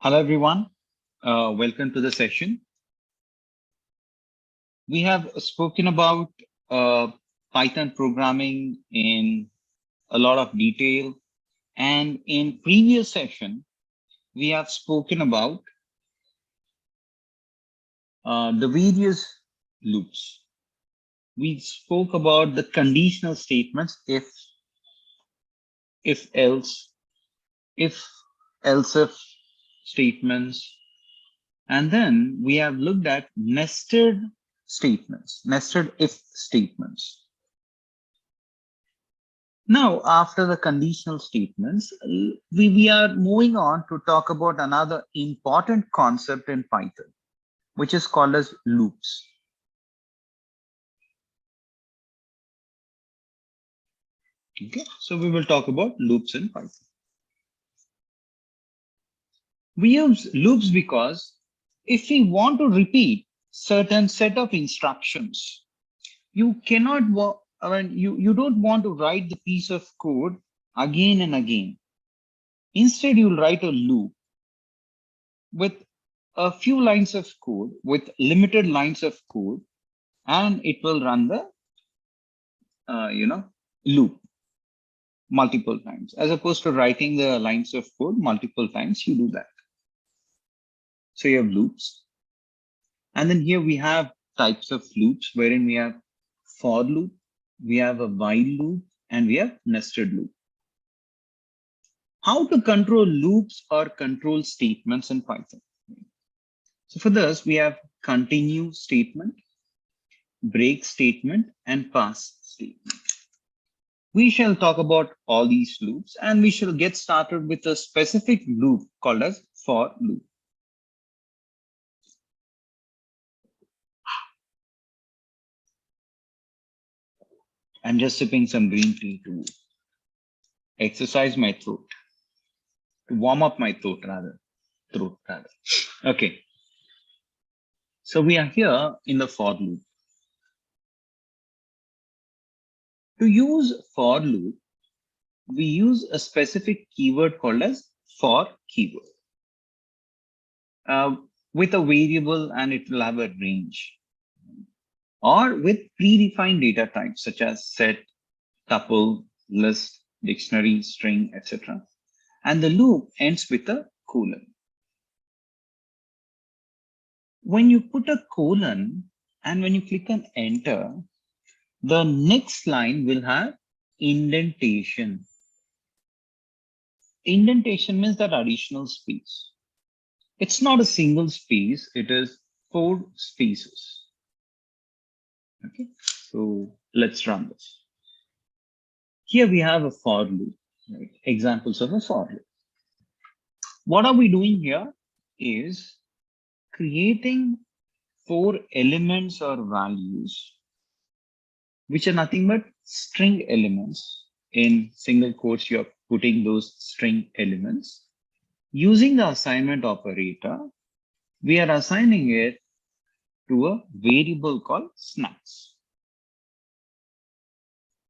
Hello, everyone. Welcome to the session. We have spoken about uh, Python programming in a lot of detail. And in previous session, we have spoken about the various loops. We spoke about the conditional statements, if else, if statements. And then we have looked at nested statements, nested if statements. Now, after the conditional statements, we are moving on to talk about another important concept in Python, which is called as loops. Okay, so we will talk about loops in Python. We use loops because if we want to repeat certain set of instructions, you cannot, you don't want to write the piece of code again and again. Instead, you'll write a loop with a few lines of code, with limited lines of code, and it will run the, loop multiple times. As opposed to writing the lines of code multiple times, you do that. So you have loops. And then here we have types of loops, wherein we have for loop, we have a while loop, and we have nested loop. How to control loops or control statements in Python? So for this, we have continue statement, break statement, and pass statement. We shall talk about all these loops, and we shall get started with a specific loop called as for loop. I'm just sipping some green tea to exercise my throat, to warm up my throat rather. Okay. So we are here in the for loop. To use for loop, we use a specific keyword called as for keyword with a variable, and it will have a range, or with predefined data types such as set, tuple, list, dictionary, string, etc. And the loop ends with a colon. When you put a colon and when you click on enter, the next line will have indentation. Indentation means that additional space. It's not a single space, it is 4 spaces. Okay, so let's run this. Here we have a for loop, right? Examples of a for loop. What are we doing here is creating 4 elements or values, which are nothing but string elements. In single quotes, you're putting those string elements. Using the assignment operator, we are assigning it to a variable called snacks.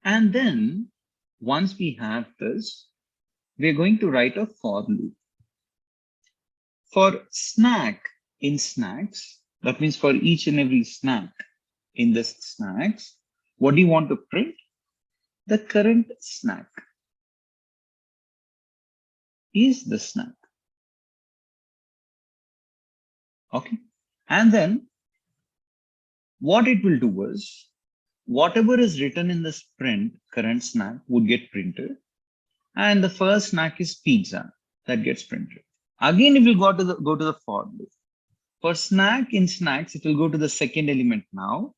And then once we have this, we're going to write a for loop. For snack in snacks, that means for each and every snack in this snacks, what do you want to print? The current snack is the snack. Okay. And then what it will do is whatever is written in this print current snack would get printed. And the first snack is pizza that gets printed. Again, it will go to the for loop. For snack in snacks, it will go to the second element now.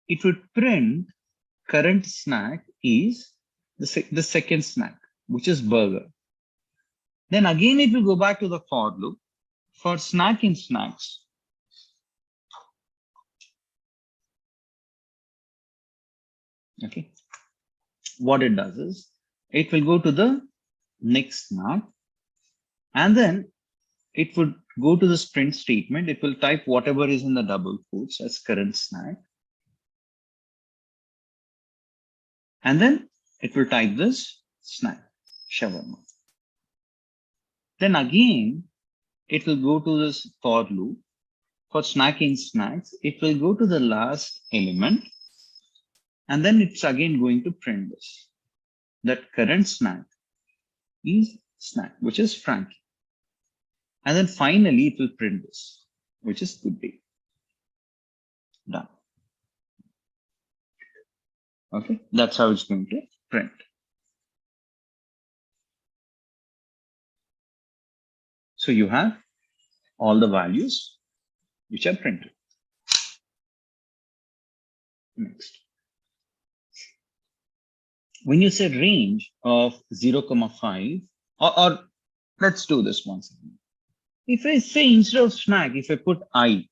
It would print current snack is the second snack, which is burger. Then again, it will go back to the for loop. For snack in snacks, okay, what it does is it will go to the next snack, and then it would go to the print statement. It will type whatever is in the double quotes as current snack. And then it will type this snack, shawarma. Then again, it will go to this for loop. For snacking snacks, it will go to the last element, and then it's again going to print this. That current snack is snack, which is Frankie. And then finally, it will print this, which is good day. Done. Okay, that's how it's going to print. So you have all the values which are printed. Next. When you say range of 0,5, or let's do this once again. If I say instead of snack, if I put I,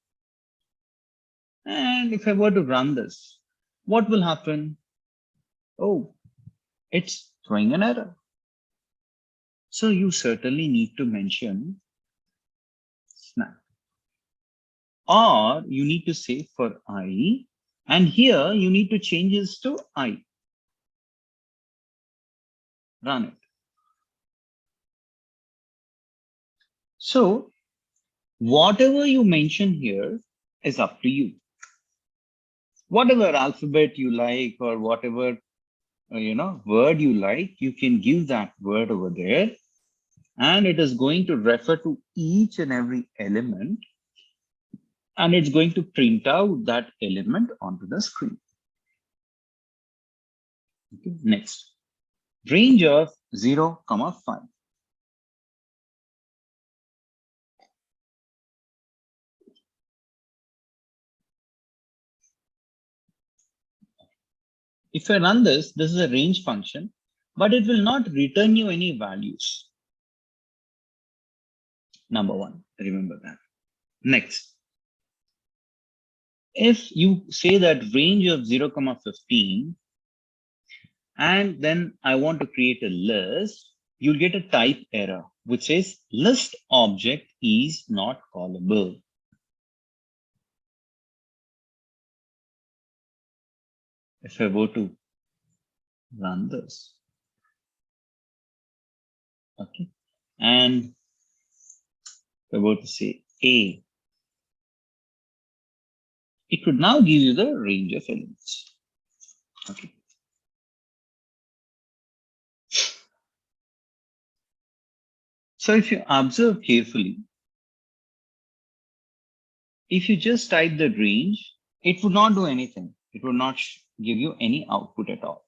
and if I were to run this, what will happen? Oh, it's throwing an error. So you certainly need to mention snack. Or you need to say for I, and here you need to change this to I. Run it. So whatever you mention here is up to you. Whatever alphabet you like or whatever word you like, you can give that word over there, and it is going to refer to each and every element, and it's going to print out that element onto the screen. Okay. Next, range of 0,5. If I run this, this is a range function, but it will not return you any values. Number one, remember that. Next, if you say that range of 0,15, and then I want to create a list, you'll get a type error, which says list object is not callable. If I were to run this, okay, and if I were to say A, it would now give you the range of elements. Okay. So if you observe carefully, if you just type the range, it would not do anything. It will not give you any output at all.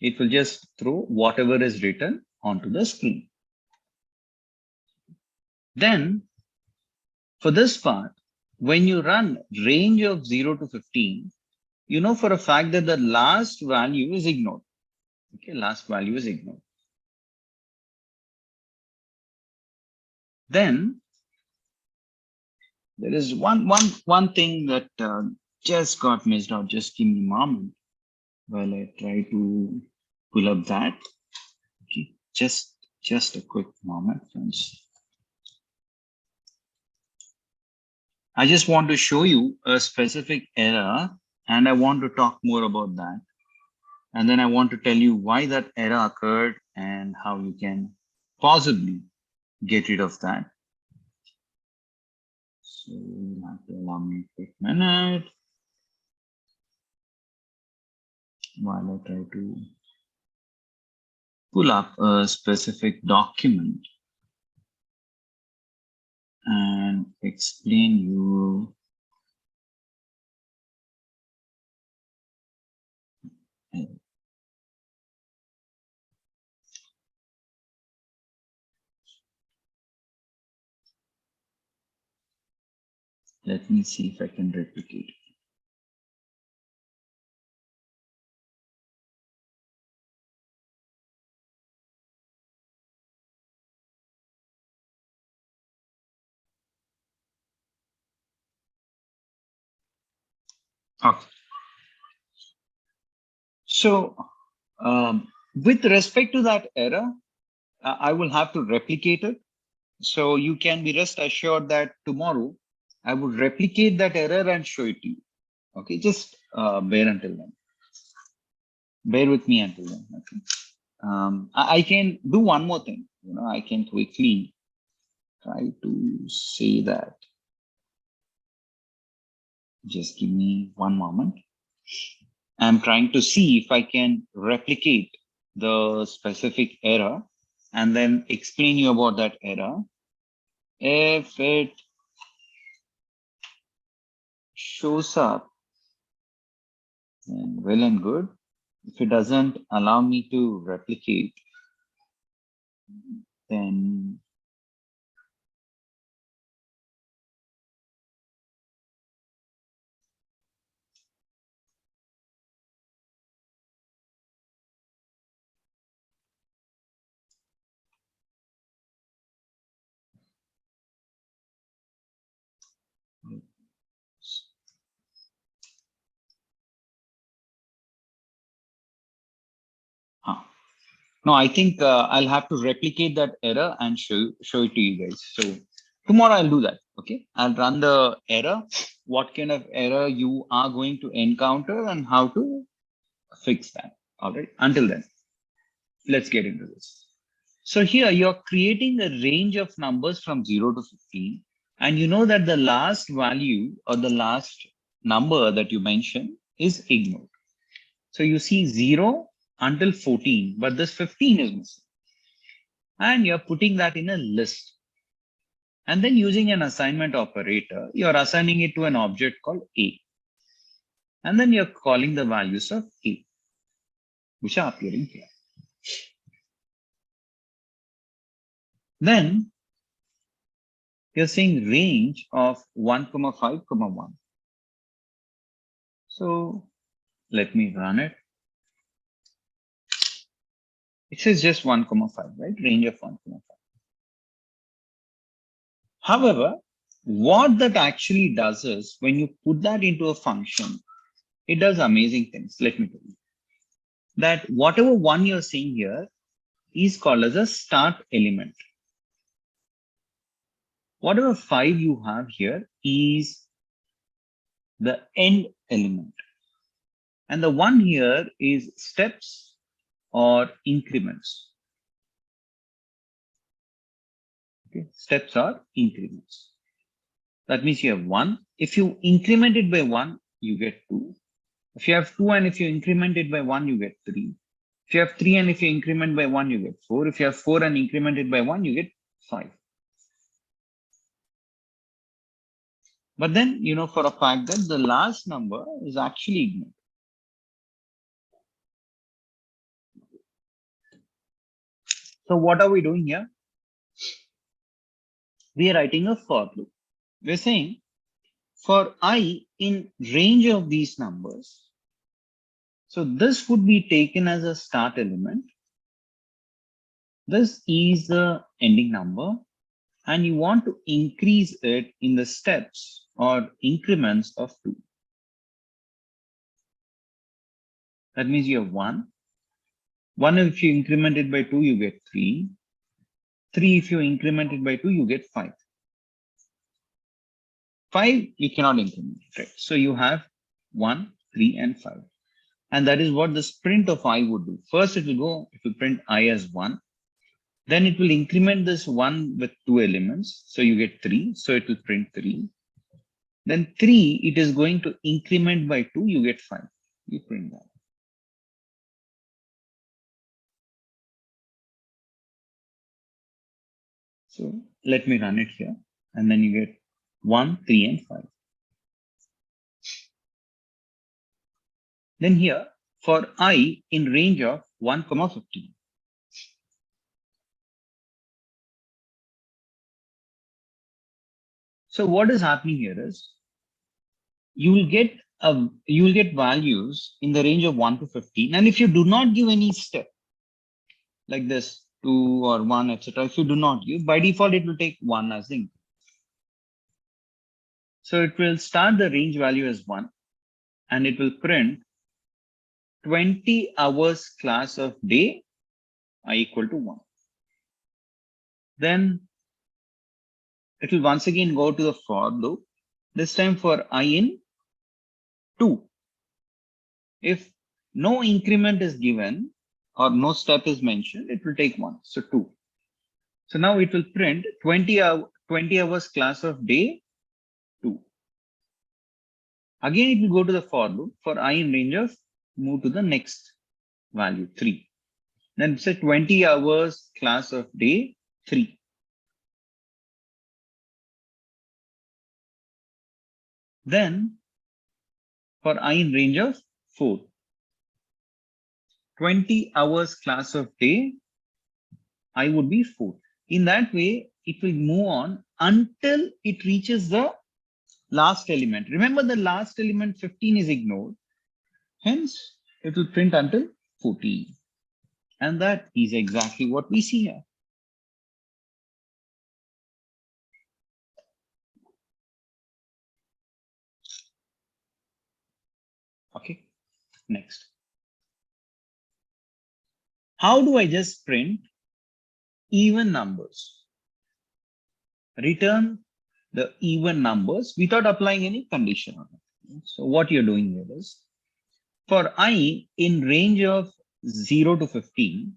It will just throw whatever is written onto the screen. Then for this part, when you run range of 0 to 15, you know for a fact that the last value is ignored. Okay, last value is ignored. Then there is one thing that just got missed out. Just give me a moment while I try to pull up that. Okay, just a quick moment, friends. I just want to show you a specific error, and I want to talk more about that. And then I want to tell you why that error occurred and how you can possibly get rid of that. So you have to allow me a quick minute while I try to pull up a specific document and explain you let me see if I can replicate it. Okay. So with respect to that error, I will have to replicate it. So you can be rest assured that tomorrow I would replicate that error and show it to you. Okay, just bear until then. Bear with me until then. Okay. I can do one more thing. I can quickly try to say that. Just give me one moment. I'm trying to see if I can replicate the specific error and then explain you about that error. If it shows up, then well and good. If it doesn't allow me to replicate, then no, I think I'll have to replicate that error and show it to you guys. So tomorrow I'll do that. Okay, I'll run the error, what kind of error you are going to encounter and how to fix that. All right. Until then, let's get into this. So here you're creating a range of numbers from 0 to 15. And you know that the last value or the last number that you mentioned is ignored. So you see 0 until 14, but this 15 is missing. And you're putting that in a list. And then using an assignment operator, you're assigning it to an object called A. And then you're calling the values of A, which are appearing here. Then you're saying range of 1, 5, 1. So let me run it. It says just 1, 5, right? Range of 1, 5. However, what that actually does is when you put that into a function, it does amazing things. Let me tell you that whatever one you're seeing here is called as a start element. Whatever 5 you have here is the end element. And the one here is steps or increments. Okay, steps or increments. That means you have 1. If you increment it by 1, you get 2. If you have 2 and if you increment it by 1, you get 3. If you have 3 and if you increment by 1, you get 4. If you have 4 and increment it by 1, you get 5. But then, you know, for a fact that the last number is actually ignored. So what are we doing here? We are writing a for loop. We're saying for I in range of these numbers, so this would be taken as a start element. This is the ending number, and you want to increase it in the steps or increments of 2. That means you have 1. 1 if you increment it by 2, you get 3. 3 if you increment it by 2, you get 5. 5 you cannot increment, right? So you have 1, 3, and 5. And that is what this print of I would do. First it will go, if you print I as 1, then it will increment this 1 with 2 elements. So you get 3. So it will print 3. Then 3, it is going to increment by 2, you get 5. You print that. So let me run it here. And then you get 1, 3, and 5. Then here, for I in range of 1, 15. So what is happening here is you will get values in the range of 1 to 15. And if you do not give any step like this, 2 or 1, etc., if you do not give, by default, it will take 1 as the input. So it will start the range value as 1 and it will print 20 hours class of day I equal to 1. Then it will once again go to the for loop, this time for I in 2. If no increment is given or no step is mentioned, it will take 1. So 2. So now it will print 20 hours class of day 2. Again, it will go to the for loop. For I in range of, move to the next value 3. Then say 20 hours class of day 3. Then for I in range of 4, 20 hours class of day I would be 4. In that way, it will move on until it reaches the last element. Remember, the last element 15 is ignored. Hence, it will print until 14. And that is exactly what we see here. Okay, next. How do I just print even numbers? Return the even numbers without applying any condition on it. So what you're doing here is, for I in range of 0 to 15,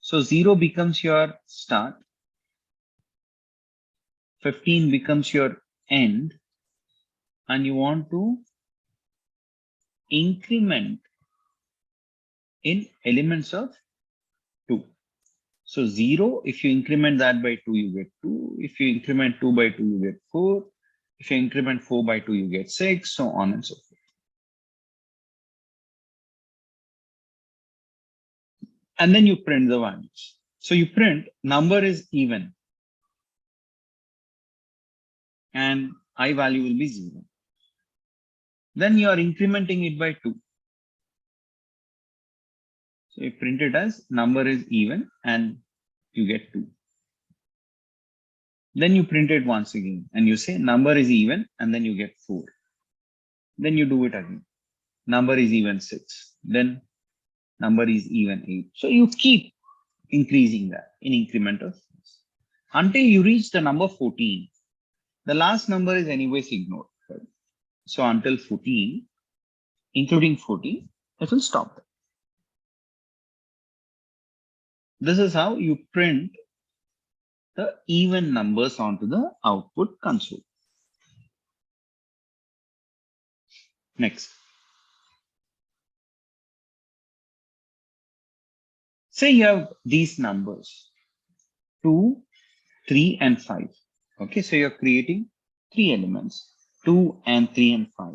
so 0 becomes your start, 15 becomes your end, and you want to increment in elements of 2. So 0, if you increment that by 2, you get 2. If you increment 2 by 2, you get 4. If you increment 4 by 2, you get 6, so on and so forth. And then you print the values. So you print number is even, and I value will be 0. Then you are incrementing it by 2. So you print it as number is even and you get 2. Then you print it once again and you say number is even and then you get 4. Then you do it again. Number is even 6. Then number is even 8. So you keep increasing that in increment of 6 until you reach the number 14. The last number is anyways ignored. Right? So until 14, including 14, it will stop there. This is how you print the even numbers onto the output console. Next. Say you have these numbers 2, 3, and 5. Okay, so you're creating 3 elements 2 and 3 and 5,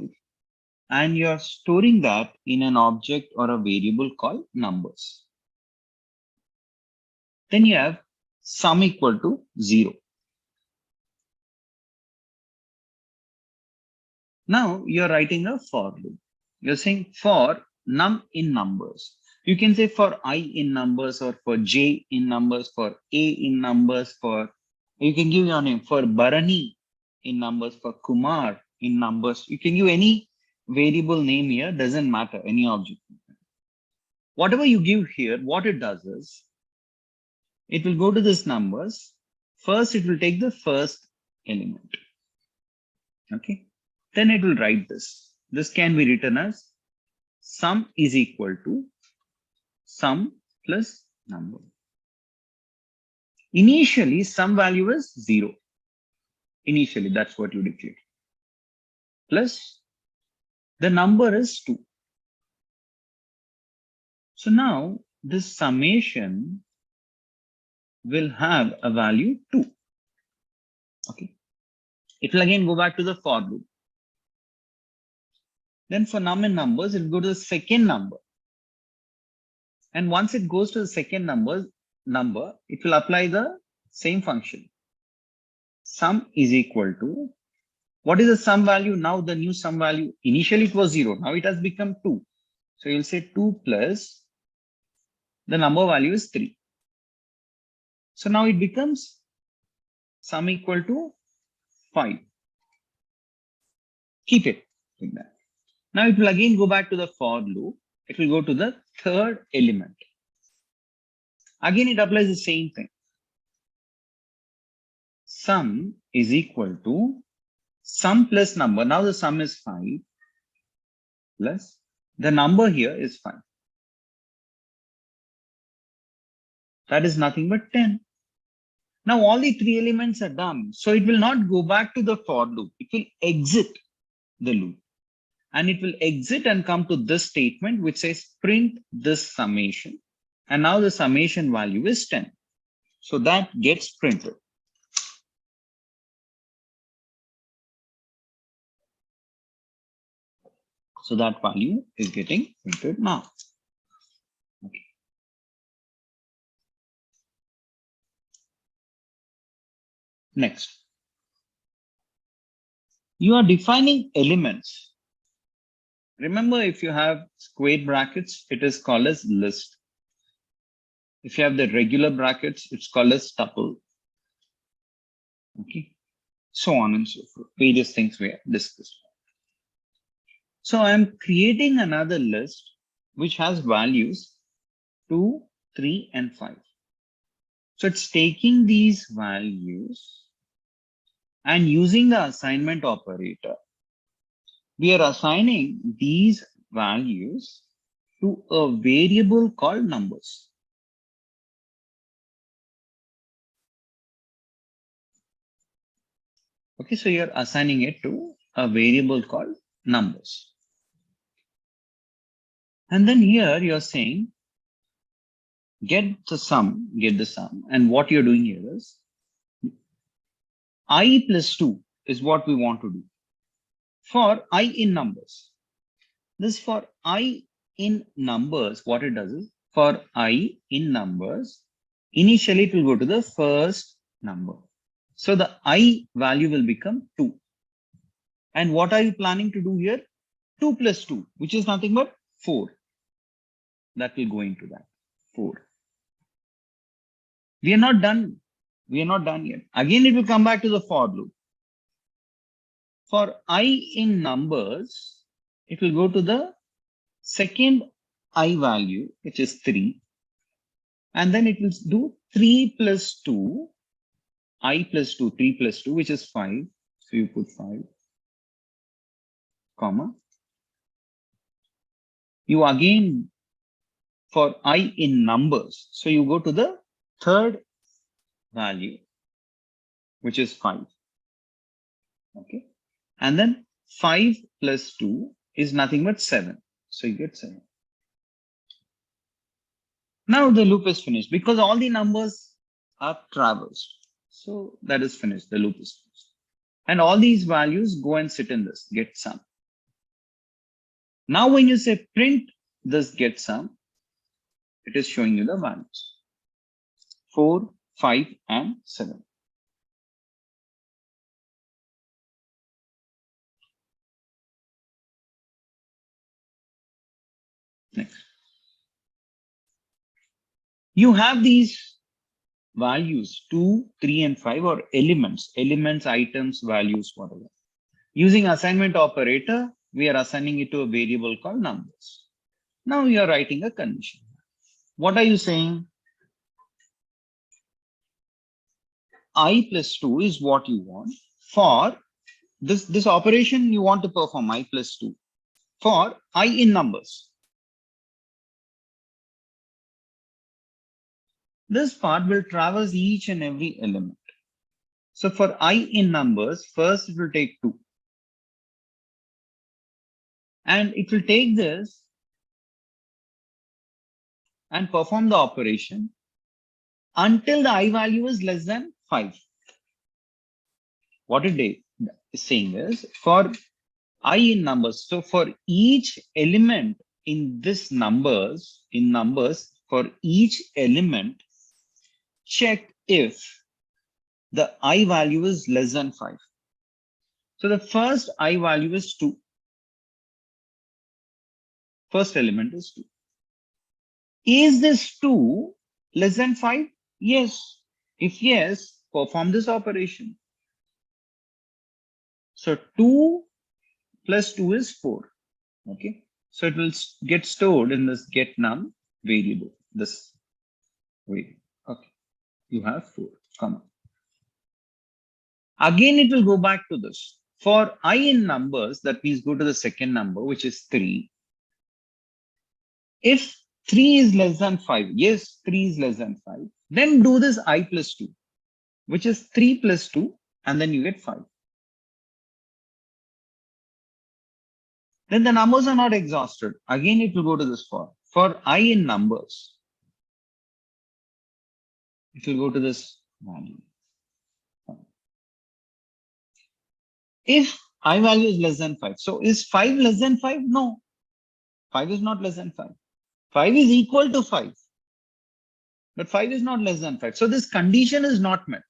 and you're storing that in an object or a variable called numbers. Then you have sum equal to 0. Now you're writing a for loop. You're saying for num in numbers. You can say for I in numbers, or for J in numbers, for A in numbers, for, you can give your name, for Bharani in numbers, for Kumar in numbers. You can give any variable name here, doesn't matter, any object. Whatever you give here, what it does is, it will go to this numbers. First, it will take the first element. Okay. Then it will write this. This can be written as sum is equal to sum plus number. Initially, sum value is 0. Initially, that's what you declare. Plus the number is 2. So now this summation will have a value 2. Okay. It will again go back to the for loop. Then for num and numbers, it will go to the second number. And once it goes to the second number, it will apply the same function. Sum is equal to, what is the sum value? Now the new sum value, initially it was 0. Now it has become 2. So you'll say 2 plus the number value is 3. So now it becomes sum equal to 5. Keep it like that. Now it will again go back to the for loop. It will go to the third element. Again, it applies the same thing. Sum is equal to sum plus number. Now the sum is 5 plus the number here is 5. That is nothing but 10. Now all the three elements are done. So it will not go back to the for loop. It will exit the loop. And it will exit and come to this statement, which says print this summation. And now the summation value is 10. So that gets printed. So that value is getting printed now. Okay. Next, you are defining elements. Remember, if you have square brackets, it is called as list. If you have the regular brackets, it's called as tuple. Okay. So on and so forth. Various things we have discussed. So I'm creating another list which has values 2, 3, and 5. So it's taking these values and using the assignment operator, we are assigning these values to a variable called numbers. Okay, so you're assigning it to a variable called numbers. And then here you're saying, get the sum. And what you're doing here is I plus 2 is what we want to do for I in numbers. This for I in numbers, what it does is for I in numbers, initially it will go to the first number. So the I value will become 2. And what are you planning to do here? 2 plus 2, which is nothing but 4. That will go into that 4. We are not done. We are not done yet. Again, it will come back to the for loop. For I in numbers, it will go to the second I value, which is 3. And then it will do 3 plus 2, I plus 2, 3 plus 2, which is 5. So you put 5, comma. You again, for I in numbers, so you go to the third value, which is 5. Okay. And then 5 plus 2 is nothing but 7. So you get 7. Now the loop is finished because all the numbers are traversed. So that is finished. The loop is finished. And all these values go and sit in this get sum. Now when you say print this get sum, it is showing you the values 4, 5, and 7. Next. You have these values 2, 3, and 5 or elements, items, values, whatever. Using assignment operator, we are assigning it to a variable called numbers. Now you are writing a condition. What are you saying? I plus 2 is what you want for this operation you want to perform I plus 2 for I in numbers. This part will traverse each and every element. So for I in numbers, first it will take 2. And it will take this and perform the operation until the I value is less than 5. What it is saying is for I in numbers. So for each element in this numbers, for each element, check if the I value is less than 5. So the first I value is 2. First element is 2. Is this 2 less than 5? Yes. If yes, perform this operation. So 2 plus 2 is 4. Okay. So it will get stored in this get num variable, this variable. Okay. You have 4, comma. Again, it will go back to this. For I in numbers, that means go to the second number, which is 3. If 3 is less than 5, yes, 3 is less than 5, then do this I plus 2. which is 3 plus 2, and then you get 5. Then the numbers are not exhausted. Again, it will go to this for. For I in numbers, it will go to this value. If I value is less than 5, so is 5 less than 5? No, 5 is not less than 5. 5 is equal to 5, but 5 is not less than 5. So this condition is not met.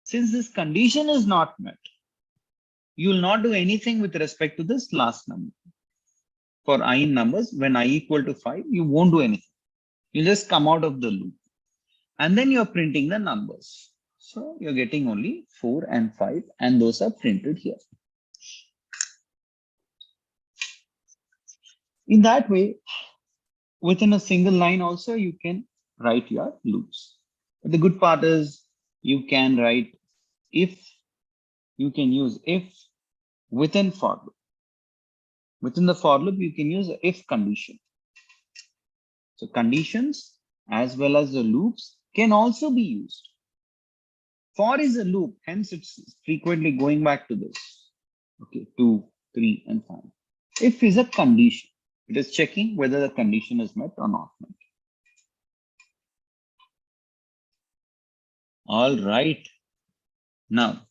Since this condition is not met, you will not do anything with respect to this last number. For I in numbers, when I equal to 5, you won't do anything. You just come out of the loop. And then you're printing the numbers. So you're getting only 4 and 5, and those are printed here. In that way, within a single line also, you can write your loops. But the good part is you can write if, you can use if within for loop. Within the for loop, you can use the if condition. So conditions as well as the loops can also be used. For is a loop, hence it's frequently going back to this. Okay, 2, 3, and 5. If is a condition, it is checking whether the condition is met or not met. All right. Now,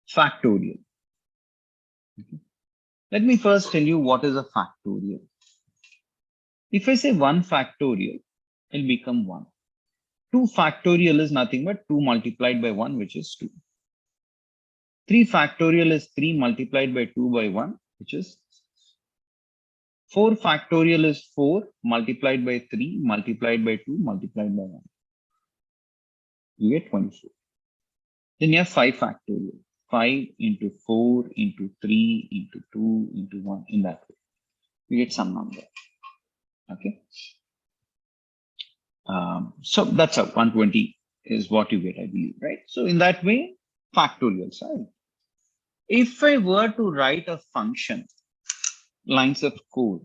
factorial. Okay. Let me first tell you what is a factorial. If I say 1 factorial, it will become 1. 2 factorial is nothing but 2 multiplied by 1, which is 2. 3 factorial is 3 multiplied by 2 by 1, which is 4 factorial is 4 multiplied by 3 multiplied by 2 multiplied by 1. You get 24. Then you have 5 factorial. 5 into 4 into 3 into 2 into 1, in that way. You get some number. Okay. So that's a 120 is what you get, I believe, right? So in that way, factorials, right? If I were to write a function, lines of code,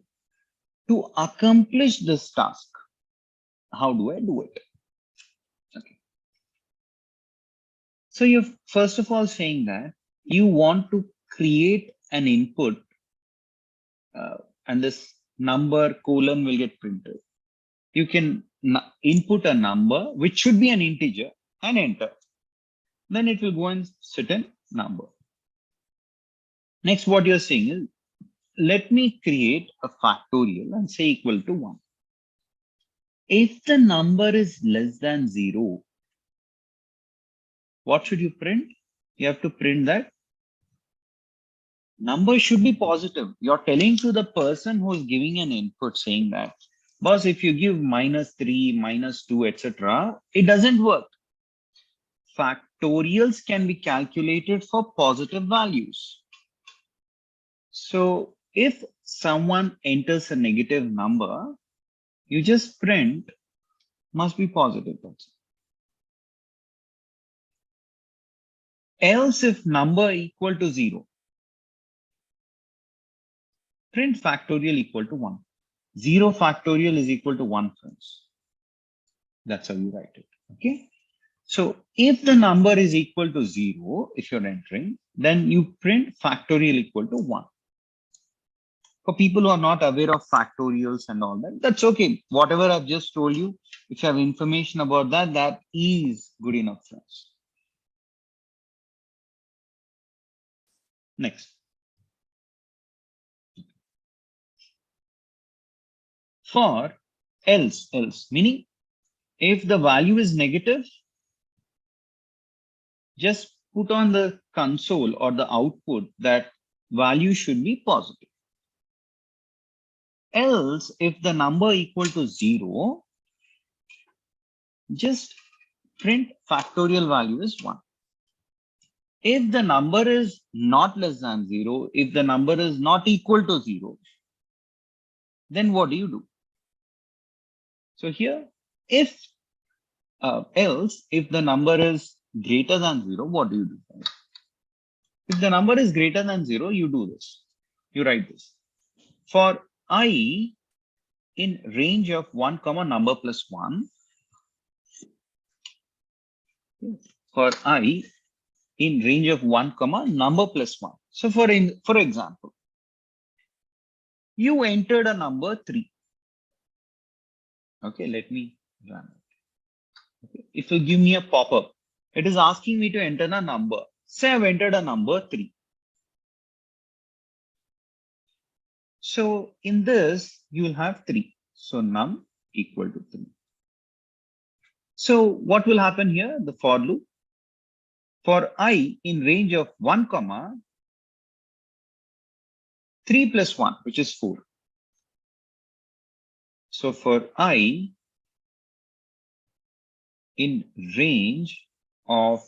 to accomplish this task, how do I do it? Okay. So you're first of all saying that you want to create an input and this number colon will get printed. You can input a number, which should be an integer, and enter. Then it will go and sit in number. Next, what you're saying is, let me create a factorial and say equal to 1. If the number is less than 0, what should you print? You have to print that number should be positive. You're telling to the person who's giving an input saying that, boss, if you give -3, -2, etc., it doesn't work. Factorials can be calculated for positive values. So if someone enters a negative number, you just print must be positive. Else, if number equal to 0, print factorial equal to 1. 0 factorial is equal to 1, friends. That's how you write it. Okay. So if the number is equal to 0, if you're entering, then you print factorial equal to 1. For people who are not aware of factorials and all that, that's okay. Whatever I've just told you, if you have information about that, that is good enough, friends. Next. For else, meaning if the value is negative, just put on the console or the output that value should be positive. Else, if the number equal to 0, just print factorial value is 1. If the number is not less than 0, if the number is not equal to 0, then what do you do? So here, if else, if the number is greater than 0, what do you do? If the number is greater than 0, you do this. You write this. For I in range of 1 comma number plus 1, For I in range of 1 comma number plus 1. So for example, you entered a number 3. Okay, let me run it. Okay. If you give me a pop-up, it is asking me to enter a number. Say I've entered a number 3. So in this, you will have 3. So num equal to 3. So what will happen here? The for loop for I in range of 1 comma 3 plus 1, which is 4. So for I in range of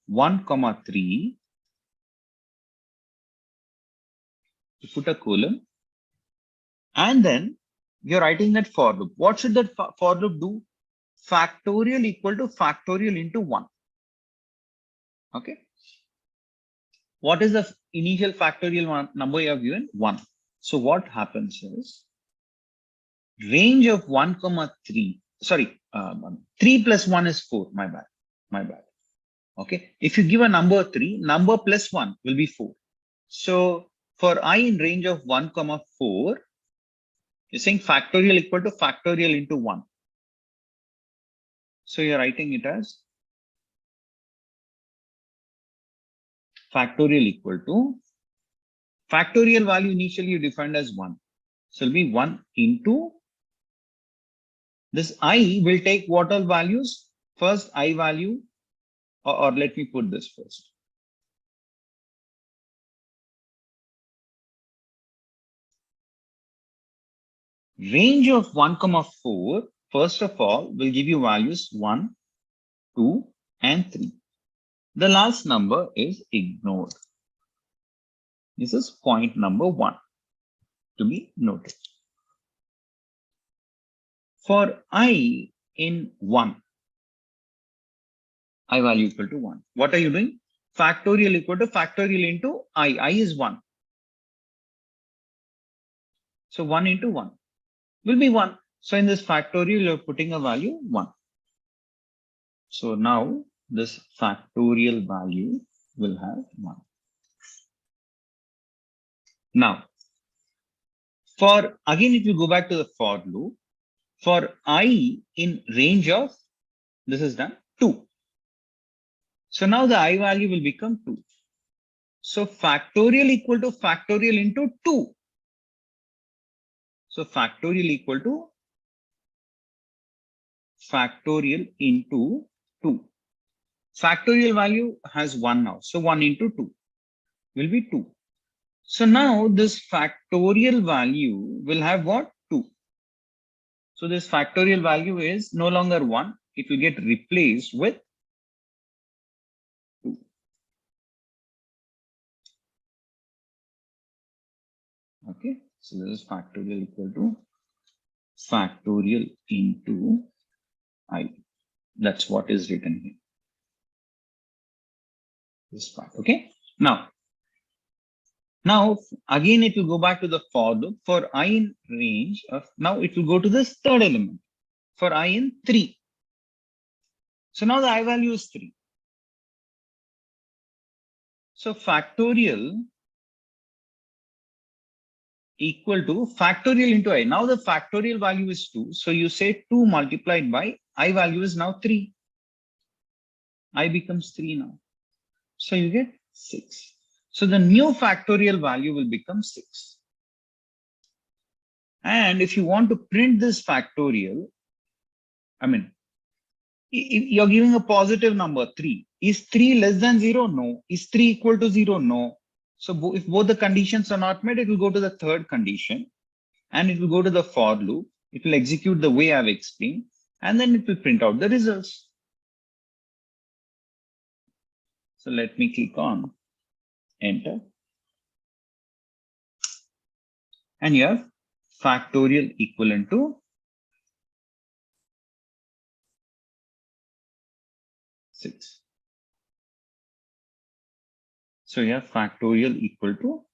1 comma 3, you put a colon, and then you're writing that for loop. What should that for loop do? Factorial equal to factorial into 1. Okay. What is the initial factorial number you have given? 1. So what happens is range of 1 comma 3. Sorry, 3 plus 1 is 4. My bad. Okay. If you give a number 3, number plus 1 will be 4. So for I in range of 1 comma 4, you're saying factorial equal to factorial into 1. So you're writing it as factorial equal to factorial value initially you defined as 1. So it'll be 1 into this I will take what all values? First I value, or let me put this first. Range of 1 comma 4, first of all, will give you values 1, 2, and 3. The last number is ignored. This is point number 1 to be noted. For I in 1, I value equal to 1. What are you doing? Factorial equal to factorial into I. I is 1. So 1 into 1 will be 1. So in this factorial, you're putting a value 1. So now this factorial value will have 1. Now, for again, if you go back to the for loop, for I in range of, this is done, 2. So now the I value will become 2. So factorial equal to factorial into 2. So factorial equal to factorial into 2. Factorial value has 1 now. So 1 into 2 will be 2. So now this factorial value will have what? 2. So this factorial value is no longer 1. It will get replaced with 2. Okay. So this is factorial equal to factorial into I. That's what is written here. This part. Okay. Now again it will go back to the for loop for I in range of, now it will go to this third element for I in 3. So now the I value is 3. So factorial equal to factorial into I. Now the factorial value is 2. So you say 2 multiplied by I value is now 3. I becomes 3 now. So you get 6. So the new factorial value will become 6. And if you want to print this factorial, I mean, if you're giving a positive number 3. Is 3 less than 0? No. Is 3 equal to 0? No. So if both the conditions are not met, it will go to the third condition and it will go to the for loop. It will execute the way I've explained and then it will print out the results. So let me click on enter. And you have factorial equivalent to 6. So you have factorial equal to,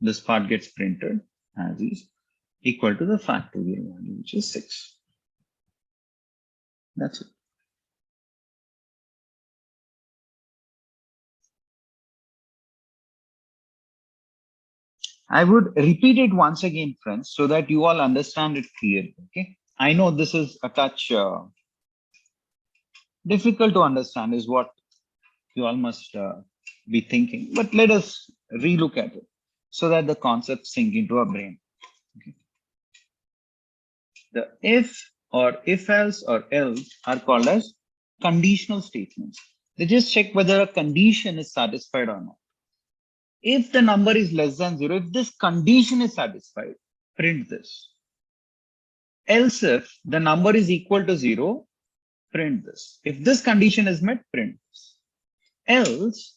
this part gets printed as is, equal to the factorial value, which is 6. That's it. I would repeat it once again, friends, so that you all understand it clearly. Okay. I know this is a touch difficult to understand, is what you all must be thinking, but let us relook at it so that the concepts sink into our brain. Okay. The if or if else or else are called as conditional statements. They just check whether a condition is satisfied or not. If the number is less than 0, if this condition is satisfied, print this. Else if the number is equal to 0, print this. If this condition is met, print this. Else,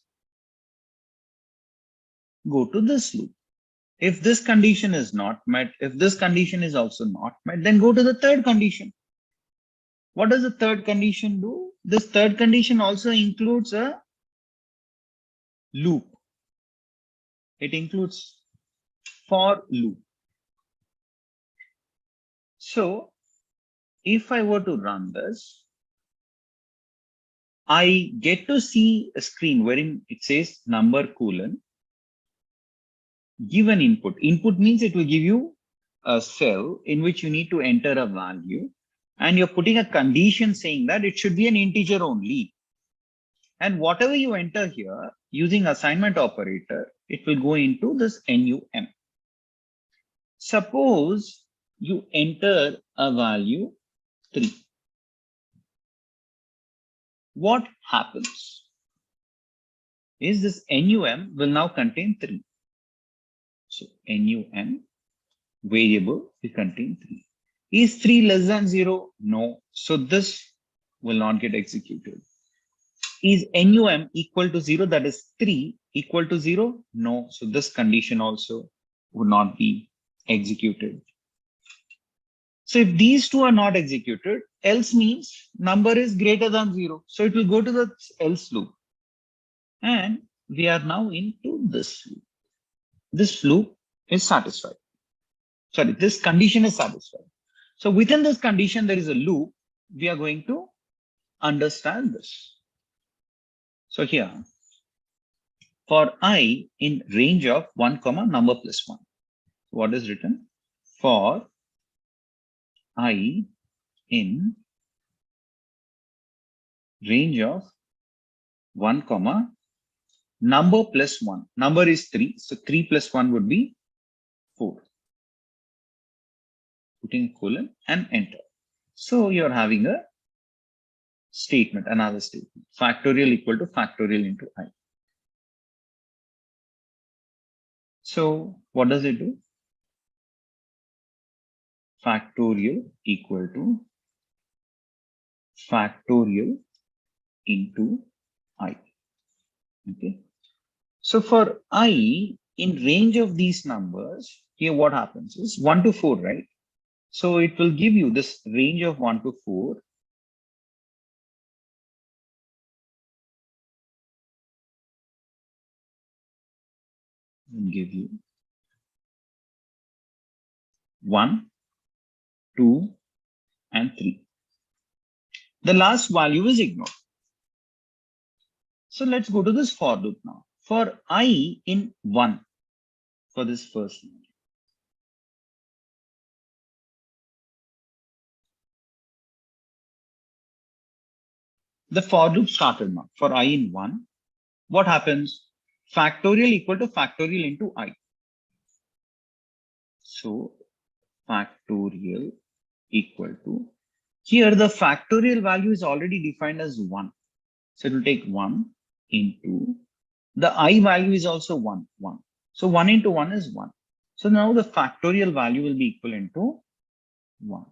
go to this loop. If this condition is not met, if this condition is also not met, then go to the third condition. What does the third condition do? This third condition also includes a loop. It includes for loop. So if I were to run this, I get to see a screen wherein it says number colon, give an input. Input means it will give you a cell in which you need to enter a value, and you're putting a condition saying that it should be an integer only. And whatever you enter here using assignment operator, it will go into this NUM. Suppose you enter a value 3. What happens is this NUM will now contain 3. So NUM variable will contain 3. Is 3 less than 0? No. So this will not get executed. Is NUM equal to 0? That is 3 equal to 0? No. So this condition also would not be executed. So if these two are not executed, else means number is greater than 0. So it will go to the else loop. And we are now into this loop. This loop is satisfied. Sorry, this condition is satisfied. So within this condition, there is a loop. We are going to understand this. So here, for I in range of 1 comma number plus 1, what is written? For I in range of 1 comma number plus 1. Number is 3. So 3 plus 1 would be 4. Putting colon and enter. So you're having a statement, another statement. Factorial equal to factorial into I. So what does it do? Factorial equal to factorial into I. Okay. So for I in range of these numbers, here what happens is 1 to 4, right? So it will give you this range of 1 to 4. And give you 1, 2, and 3. The last value is ignored. So let's go to this for loop now. For I in 1, for this first one. The for loop started now. For I in 1, what happens? Factorial equal to factorial into I. So factorial equal to, here the factorial value is already defined as 1. So it will take 1 into, the I value is also 1, 1. So 1 into 1 is 1. So now the factorial value will be equivalent to 1.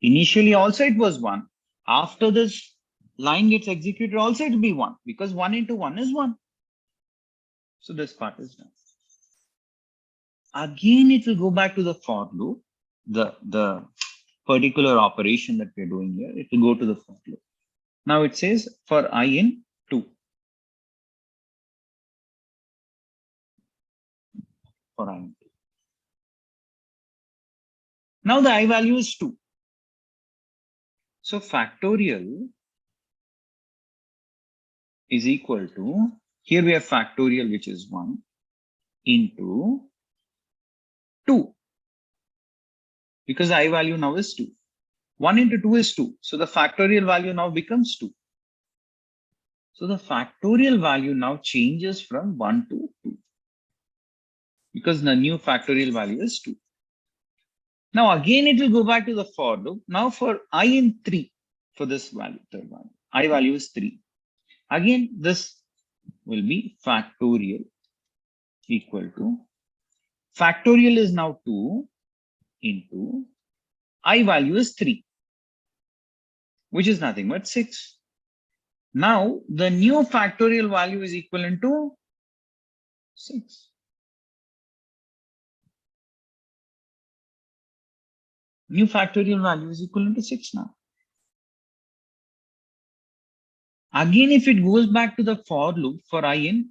Initially also it was 1. After this line gets executed also it will be 1, because 1 into 1 is 1. So this part is done. Again, it will go back to the for loop, the particular operation that we're doing here. It will go to the for loop. Now it says for I in 2. For I in 2. Now the I value is 2. So factorial is equal to, here we have factorial which is 1 into 2. Because the I value now is 2. 1 into 2 is 2. So the factorial value now becomes 2. So the factorial value now changes from 1 to 2. Because the new factorial value is 2. Now again it will go back to the for loop. Now for I in 3, for this value, third value, I value is 3. Again, this will be factorial equal to, factorial is now 2 into I value is 3, which is nothing but 6. Now the new factorial value is equivalent to 6. New factorial value is equivalent to 6 now. Again, if it goes back to the for loop for I in,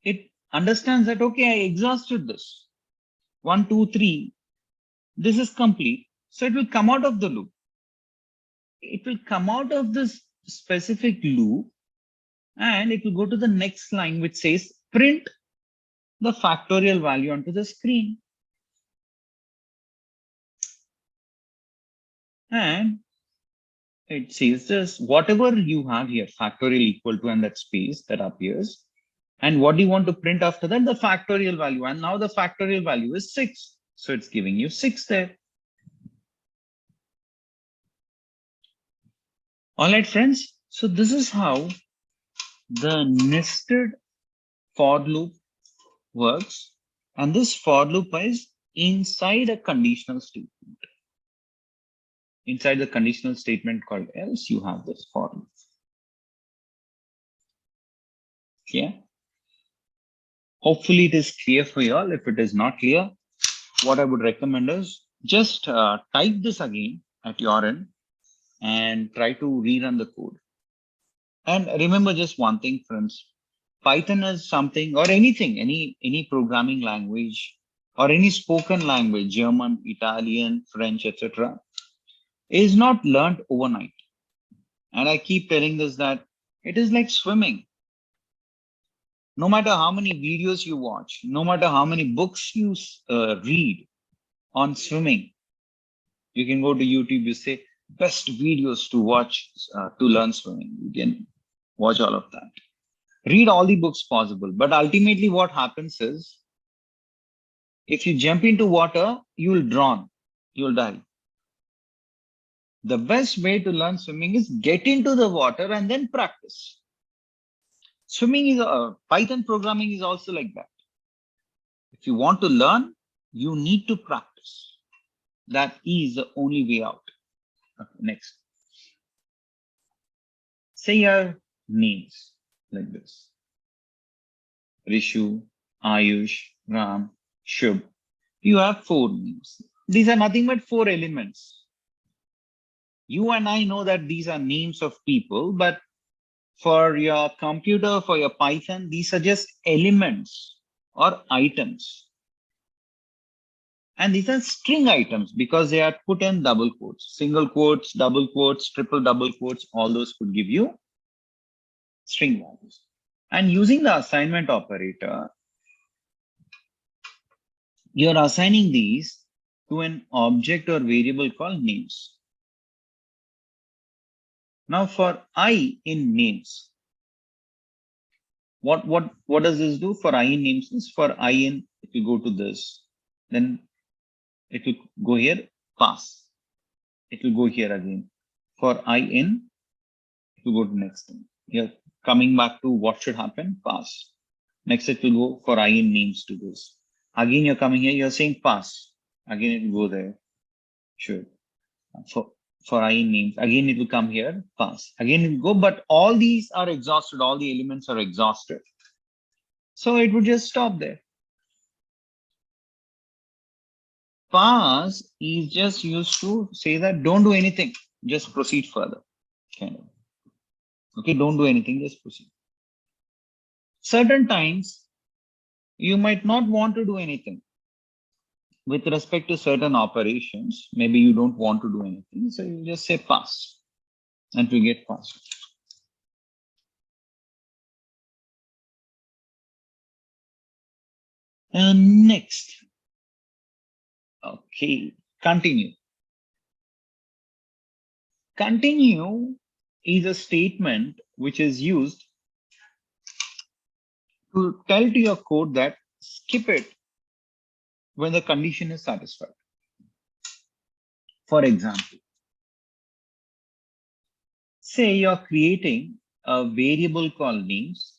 it understands that, okay, I exhausted this. 1, 2, 3. This is complete. So it will come out of the loop. It will come out of this specific loop and it will go to the next line which says print the factorial value onto the screen. And it says this, whatever you have here, factorial equal to and that space that appears. And what do you want to print after that? The factorial value. And now the factorial value is 6. So it's giving you 6 there. All right, friends. So this is how the nested for loop works. And this for loop is inside a conditional statement. Inside the conditional statement called else, you have this for loop. Yeah. Hopefully it is clear for you all. If it is not clear, what I would recommend is just type this again at your end and try to rerun the code. And remember just one thing, friends. Python is something or anything, any programming language or any spoken language, German, Italian, French, etc., is not learned overnight. And I keep telling this that it is like swimming. No matter how many videos you watch, no matter how many books you read on swimming, you can go to YouTube, you say best videos to watch to learn swimming. You can watch all of that. Read all the books possible. But ultimately what happens is, if you jump into water, you will drown, you will die. The best way to learn swimming is get into the water and then practice. Swimming is Python programming is also like that. If you want to learn, you need to practice. That is the only way out. Okay, next. Say your names like this. Rishu, Ayush, Ram, Shubh. You have 4 names. These are nothing but 4 elements. You and I know that these are names of people, but for your computer, for your Python, these are just elements or items. And these are string items because they are put in double quotes, single quotes, double quotes, triple double quotes, all those could give you string values. And using the assignment operator, you're assigning these to an object or variable called names. Now for I in names, what does this do? For I in names is for I in, if you go to this, then it will go here, pass. It will go here again. For I in, it will go to next thing. Here, coming back to what should happen, pass. Next, it will go for I in names to this. Again, you're coming here, you're saying pass. Again, it will go there. Sure. For I in names, again, it will come here, pass. Again, it will go, but all these are exhausted. All the elements are exhausted. So it would just stop there. Pass is just used to say that don't do anything, just proceed further. Kind of. Okay, don't do anything, just proceed. Certain times, you might not want to do anything. With respect to certain operations, maybe you don't want to do anything, so you just say pass and to get passed. Next. Okay, continue. Continue is a statement which is used to tell to your code that skip it when the condition is satisfied. For example, say you're creating a variable called names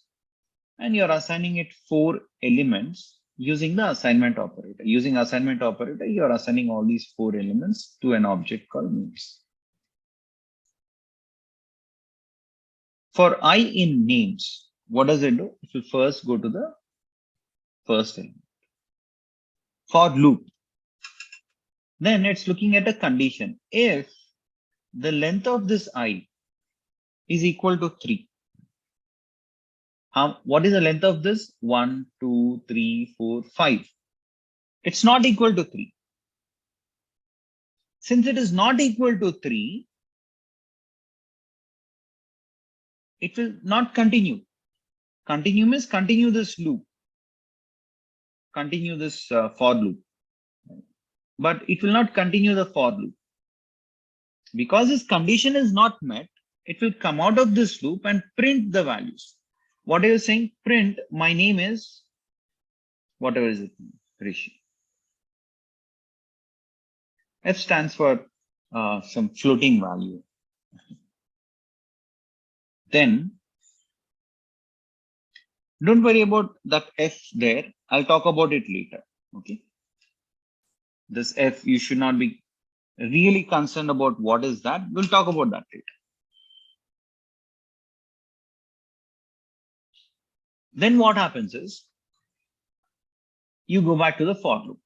and you're assigning it 4 elements using the assignment operator. Using assignment operator, you're assigning all these 4 elements to an object called names. For I in names, what does it do? It will first go to the first element. For loop, then it's looking at a condition. If the length of this I is equal to 3, what is the length of this? 1, 2, 3, 4, 5. It's not equal to 3. Since it is not equal to 3, it will not continue. Continue means continue this loop. Continue this for loop. But it will not continue the for loop. Because this condition is not met, it will come out of this loop and print the values. What are you saying? Print, my name is, whatever is it, Rishi. F stands for some floating value. Then, don't worry about that F there. I'll talk about it later. Okay. This F, you should not be really concerned about what is that. We'll talk about that later. Then what happens is, you go back to the for loop.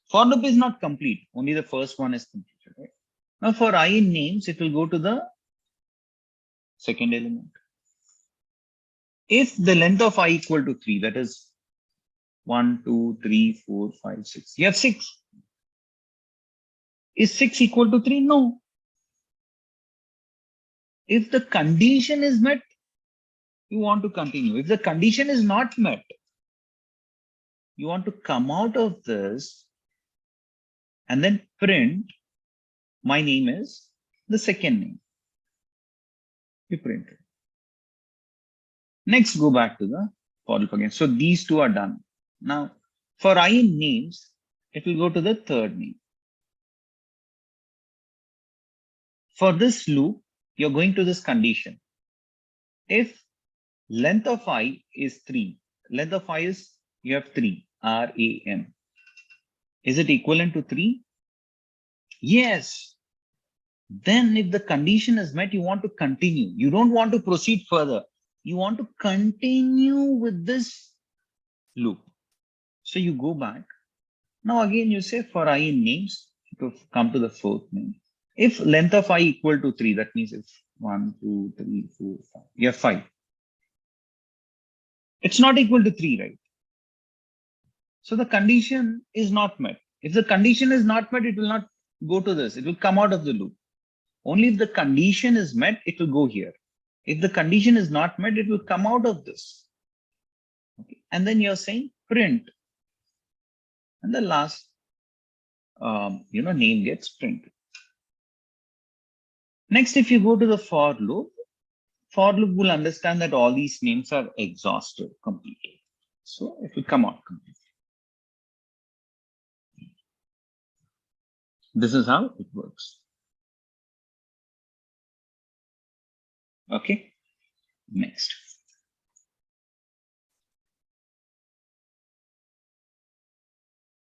For loop is not complete. Only the first one is completed. Right? Now for I in names, it will go to the second element. If the length of I equal to 3, that is 1, 2, 3, 4, 5, 6. You have 6. Is 6 equal to 3? No. If the condition is met, you want to continue. If the condition is not met, you want to come out of this and then print, my name is the second name. You print it. Next, go back to the for loop again. So these two are done. Now, for I in names, it will go to the third name. For this loop, you're going to this condition. If length of I is 3, length of I is, you have 3, RAM. Is it equivalent to 3? Yes. Then if the condition is met, you want to continue. You don't want to proceed further. You want to continue with this loop. So you go back. Now again, you say for I in names, to come to the fourth name. If length of I equal to 3, that means if 1, 2, 3, 4, 5, you have 5. It's not equal to 3, right? So the condition is not met. If the condition is not met, it will not go to this. It will come out of the loop. Only if the condition is met, it will go here. If the condition is not met, it will come out of this. Okay. And then you're saying print. And the last name gets printed. Next, if you go to the for loop will understand that all these names are exhausted completely. So it will come out completely. This is how it works. Okay, next.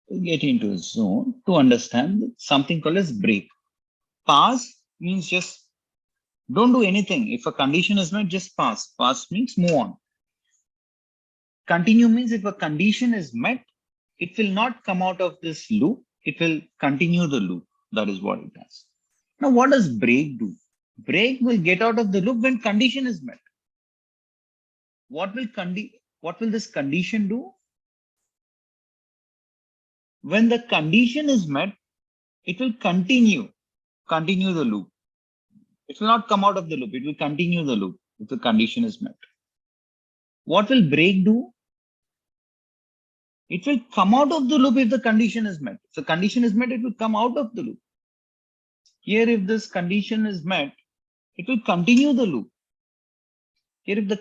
We'll get into a zone to understand something called as break. Pass means just don't do anything. If a condition is met, just pass. Pass means move on. Continue means if a condition is met, it will not come out of this loop. It will continue the loop. That is what it does. Now, what does break do? Break will get out of the loop when condition is met. What will this condition do? When the condition is met, it will continue the loop. It will not come out of the loop. It will continue the loop if the condition is met. What will break do? It will come out of the loop if the condition is met. If the condition is met, it will come out of the loop. Here, if this condition is met, it will continue the loop. Here, if the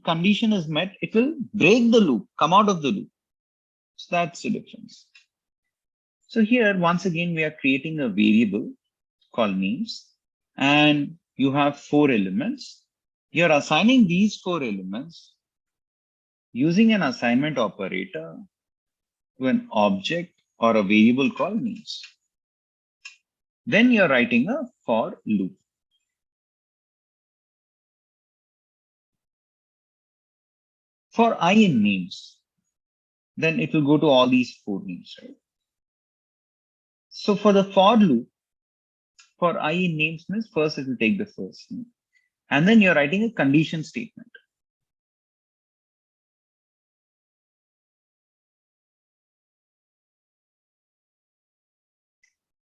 condition is met, it will break the loop, come out of the loop. So that's the difference. So here, once again, we are creating a variable called names, and you have 4 elements. You're assigning these 4 elements using an assignment operator to an object or a variable called names. Then you're writing a for loop. For I in names, then it will go to all these 4 names, right? So for the for loop, for I in names means first it will take the first name, and then you're writing a condition statement.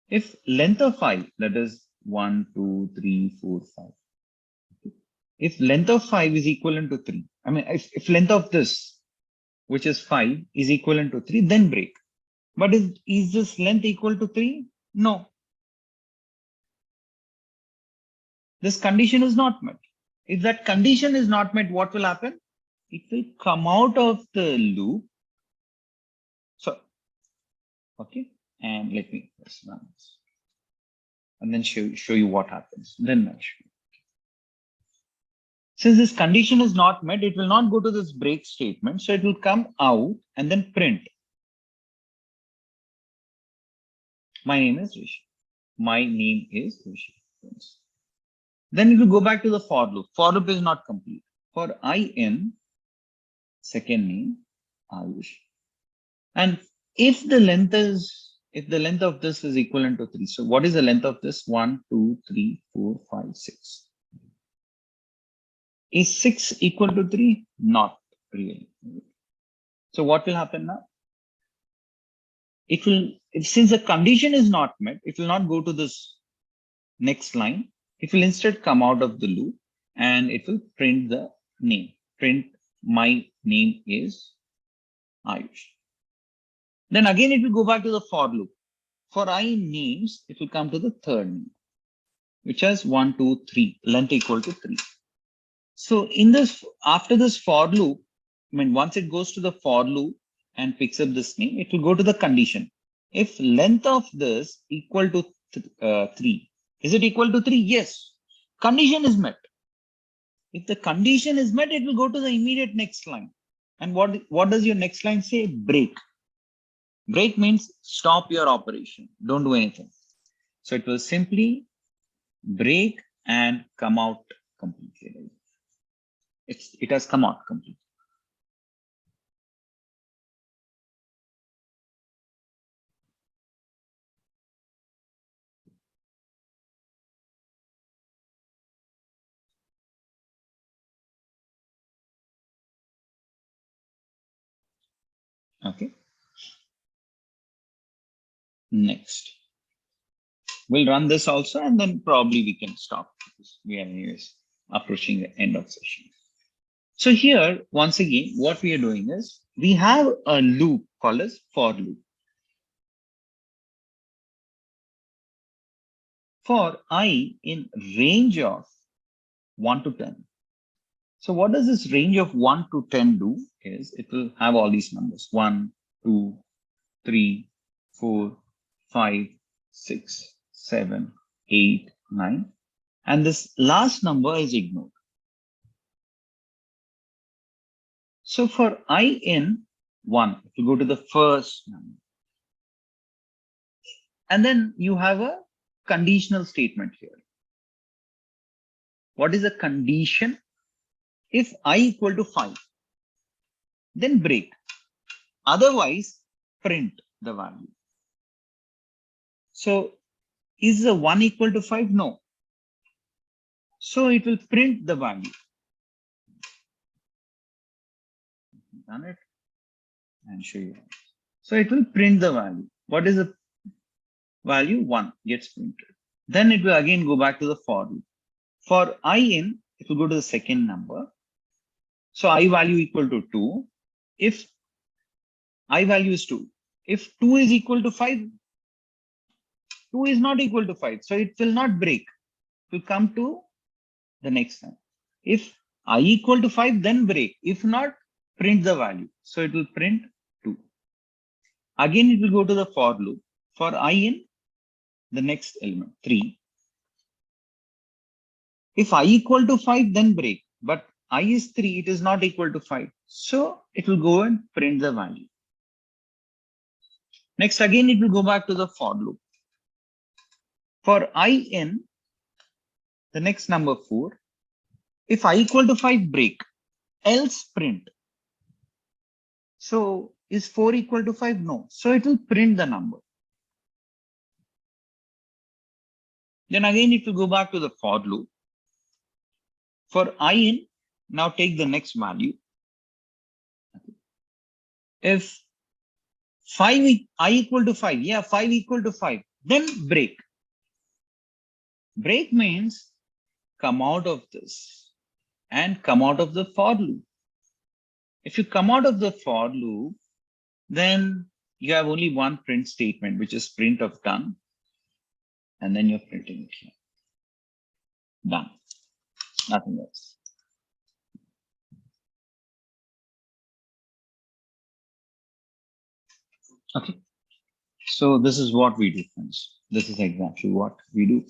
If length of 5, that is 1, 2, 3, 4, 5. If length of 5 is equivalent to 3, I mean, if length of this, which is 5, is equivalent to 3, then break. But is this length equal to 3? No. This condition is not met. If that condition is not met, what will happen? It will come out of the loop. So, okay. And let me just run this. And then show you what happens. Then I'll show you. Since this condition is not met, it will not go to this break statement. So it will come out and then print. My name is Rishi. My name is Rishi. Then it will go back to the for loop. For loop is not complete. For I in second name, Ayush. And if the length of this is equivalent to 3. So what is the length of this? 1, 2, 3, 4, 5, 6. Is 6 equal to 3? Not really. So what will happen now? It will, since the condition is not met, it will not go to this next line. It will instead come out of the loop and it will print the name. Print my name is Ayush. Then again, it will go back to the for loop. For I names, it will come to the third name, which has 1, 2, 3, length equal to 3. So in this, after this for loop, I mean, once it goes to the for loop and picks up this name, it will go to the condition. If length of this equal to 3, is it equal to 3? Yes. Condition is met. If the condition is met, it will go to the immediate next line. And what does your next line say? Break. Break means stop your operation. Don't do anything. So it will simply break and come out completely. It has come out completely. Okay. Next. We'll run this also, and then probably we can stop because we are anyways approaching the end of session. So here, once again, what we are doing is we have a loop called as for loop. For I in range of 1 to 10. So what does this range of 1 to 10 do is it will have all these numbers 1, 2, 3, 4, 5, 6, 7, 8, 9. And this last number is ignored. So for I in 1, if you go to the first number, and then you have a conditional statement here. What is a condition? If I equal to 5, then break. Otherwise, print the value. So is the 1 equal to 5? No. So it will print the value. Done it and show you. So it will print the value. What is the value? 1 gets printed. Then it will again go back to the for loop. For I in, it will go to the second number. So I value equal to 2. If I value is 2. If 2 is equal to 5, 2 is not equal to 5. So it will not break. It will come to the next time. If I equal to 5, then break. If not, print the value. So it will print 2. Again, it will go to the for loop. For I in the next element, 3. If I equal to 5, then break. But I is 3, it is not equal to 5. So it will go and print the value. Next, again, it will go back to the for loop. For I in the next number 4, if I equal to 5, break, else print. So is 4 equal to 5? No. So it will print the number. Then again, it will go back to the for loop. For I in, now take the next value. If 5, I equal to 5, yeah, 5 equal to 5, then break. Break means come out of this and come out of the for loop. If you come out of the for loop, then you have only one print statement, which is print of done. And then you're printing it here. Done. Nothing else. Okay. So this is what we do, friends. This is exactly what we do.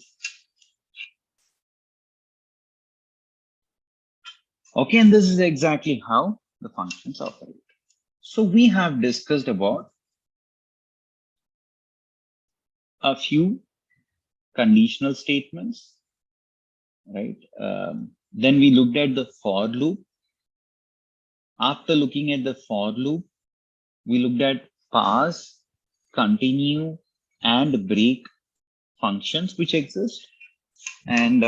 Okay, and this is exactly how the functions operate. So we have discussed about a few conditional statements, right? Then we looked at the for loop. After looking at the for loop, we looked at pass, continue, and break functions which exist. And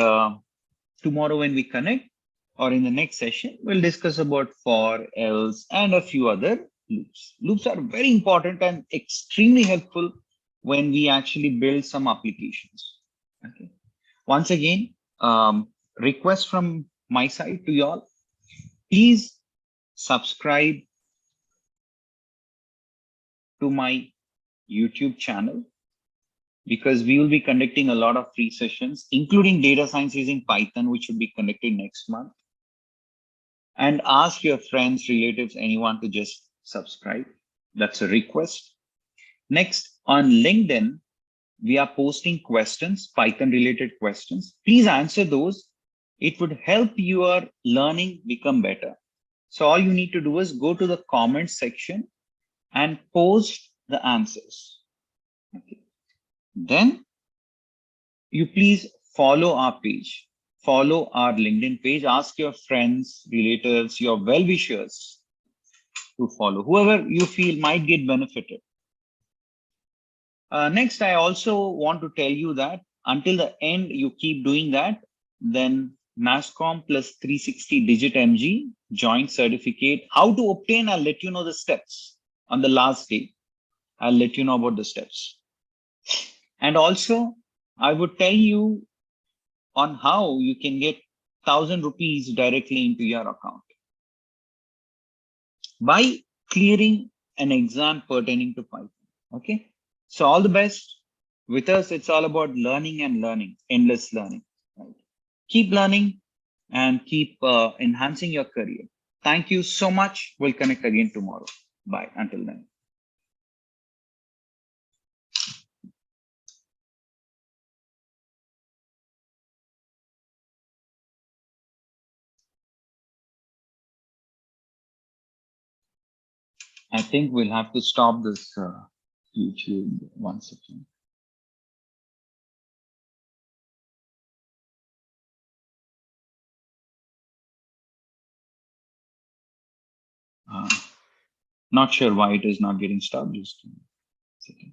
tomorrow when we connect, or in the next session, we'll discuss about for, else, and a few other loops. Loops are very important and extremely helpful when we actually build some applications. Okay. Once again, request from my side to y'all, please subscribe to my YouTube channel, because we will be conducting a lot of free sessions, including data science using Python, which should be conducted next month. And ask your friends, relatives, anyone to just subscribe. That's a request. Next, on LinkedIn, we are posting questions, Python related questions. Please answer those. It would help your learning become better. So all you need to do is go to the comment section and post the answers. Okay. Then you please follow our page, follow our LinkedIn page, ask your friends, relatives, your well-wishers to follow, whoever you feel might get benefited. Next, I also want to tell you that until the end, you keep doing that, then NASSCOM plus 360 digit MG joint certificate. How to obtain, I'll let you know the steps on the last day. I'll let you know about the steps. And also, I would tell you on how you can get 1,000 rupees directly into your account by clearing an exam pertaining to Python. Okay. So all the best. With us, it's all about learning and learning, endless learning. Right? Keep learning and keep enhancing your career. Thank you so much. We'll connect again tomorrow. Bye. Until then. I think we'll have to stop this YouTube once again. Not sure why it is not getting stopped. Just a second.